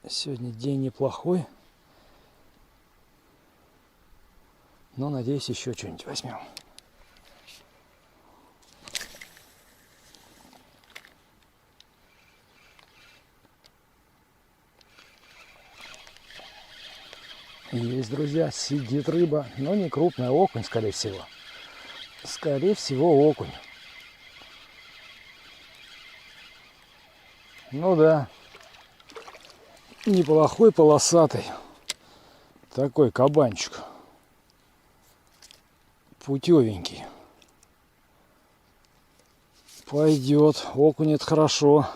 Сегодня день неплохой. Но, надеюсь, еще что-нибудь возьмем. Есть, друзья, сидит рыба, но не крупная, окунь, скорее всего. Скорее всего, окунь. Ну да, неплохой, полосатый. Такой кабанчик. Путевенький. Пойдет. Окунь — это хорошо.